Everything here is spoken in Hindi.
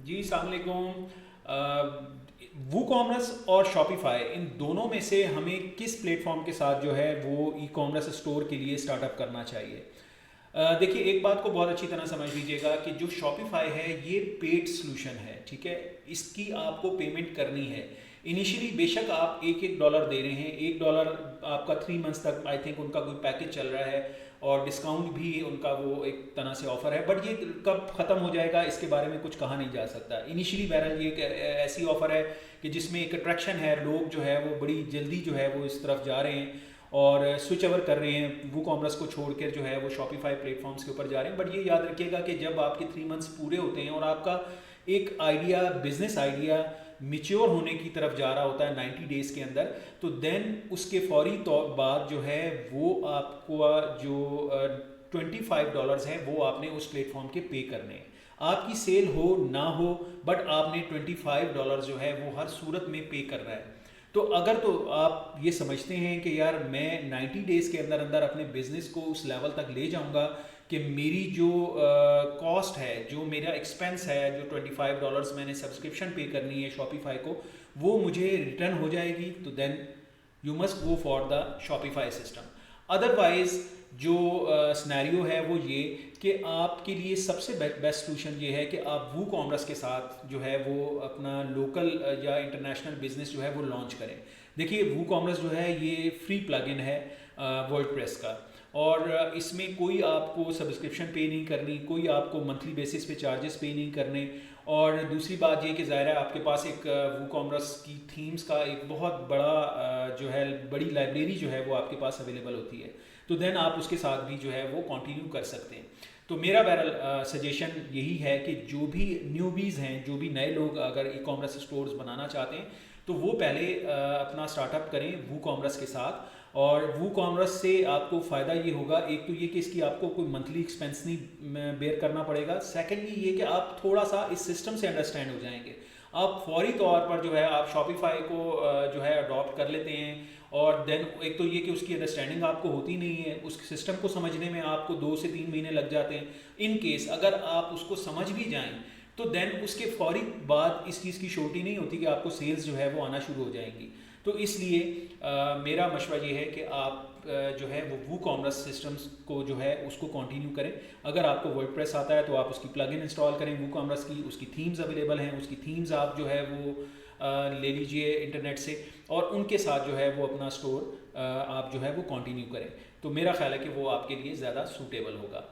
जी अस्सलाम वालेकुम। वूकॉमर्स और शॉपिफाई इन दोनों में से हमें किस प्लेटफॉर्म के साथ जो है वो ई कॉमर्स स्टोर के लिए स्टार्टअप करना चाहिए। देखिए, एक बात को बहुत अच्छी तरह समझ लीजिएगा कि जो शॉपिफाई है ये पेड सोल्यूशन है, ठीक है। इसकी आपको पेमेंट करनी है। इनिशियली बेशक आप $1 दे रहे हैं, $1 आपका 3 मंथ्स तक आई थिंक उनका कोई पैकेज चल रहा है और डिस्काउंट भी उनका वो एक तरह से ऑफर है, बट ये कब ख़त्म हो जाएगा इसके बारे में कुछ कहा नहीं जा सकता। इनिशियली बहरहाल ये एक ऐसी ऑफर है कि जिसमें एक अट्रैक्शन है, लोग जो है वो बड़ी जल्दी जो है वो इस तरफ जा रहे हैं और स्विच ओवर कर रहे हैं, वो कॉमर्स को छोड़कर जो है वो शॉपिफाई प्लेटफॉर्म्स के ऊपर जा रहे हैं। बट ये याद रखिएगा कि जब आपके 3 मंथ्स पूरे होते हैं और आपका एक आइडिया, बिजनेस आइडिया मिच्योर होने की तरफ जा रहा होता है 90 डेज़ के अंदर, तो देन उसके फौरी तौर बाद जो है वो आपको जो $25 है वो आपने उस प्लेटफॉर्म के पे करने हैं। आपकी सेल हो ना हो, बट आपने $25 जो है वो हर सूरत में पे करना है। तो अगर तो आप ये समझते हैं कि यार मैं 90 डेज़ के अंदर अंदर अपने बिजनेस को उस लेवल तक ले जाऊंगा कि मेरी जो कॉस्ट है, जो मेरा एक्सपेंस है, जो $25 मैंने सब्सक्रिप्शन पे करनी है शॉपिफाई को, वो मुझे रिटर्न हो जाएगी, तो then you must go for the Shopify system. Otherwise जो सिनेरियो है वो ये कि आपके लिए सबसे बेस्ट सोल्यूशन ये है कि आप वो कॉमर्स के साथ जो है वो अपना लोकल या इंटरनेशनल बिजनेस जो है वो लॉन्च करें। देखिए, वो कॉमर्स जो है ये फ्री प्लगइन है वर्डप्रेस का, और इसमें कोई आपको सब्सक्रिप्शन पे नहीं करनी, कोई आपको मंथली बेसिस पे चार्जेस पे नहीं करने। और दूसरी बात ये कि ज़ाहिर है आपके पास एक वो कॉमर्स की थीम्स का एक बहुत बड़ा जो है बड़ी लाइब्रेरी जो है वो आपके पास अवेलेबल होती है, तो देन आप उसके साथ भी जो है वो कंटिन्यू कर सकते हैं। तो मेरा बहरहाल सजेशन यही है कि जो भी न्यूबीज़ हैं, जो भी नए लोग अगर ई कॉमर्स स्टोर्स बनाना चाहते हैं, तो वो पहले अपना स्टार्टअप करें वो कॉमर्स के साथ। और वो कॉमर्स से आपको फ़ायदा ये होगा, एक तो ये कि इसकी आपको कोई मंथली एक्सपेंस नहीं बेयर करना पड़ेगा। सेकेंडली ये कि आप थोड़ा सा इस सिस्टम से अंडरस्टैंड हो जाएंगे। आप फौरी तौर पर जो है आप शॉपिफाई को जो है अडॉप्ट कर लेते हैं, और देन एक तो ये कि उसकी अंडरस्टैंडिंग आपको होती नहीं है, उस सिस्टम को समझने में आपको 2 से 3 महीने लग जाते हैं। इन केस अगर आप उसको समझ भी जाएं तो देन उसके फौरी बाद इस चीज़ की श्योरिटी नहीं होती कि आपको सेल्स जो है वो आना शुरू हो जाएंगी। तो इसलिए मेरा मशवरा ये है कि आप जो है वो कॉमर्स सिस्टम्स को जो है उसको कंटिन्यू करें। अगर आपको वर्डप्रेस आता है तो आप उसकी प्लगइन इंस्टॉल करें वो कॉमर्स की, उसकी थीम्स अवेलेबल हैं, उसकी थीम्स आप जो है वो ले लीजिए इंटरनेट से, और उनके साथ जो है वो अपना स्टोर आप जो है वो कंटिन्यू करें। तो मेरा ख्याल है कि वो आपके लिए ज़्यादा सूटेबल होगा।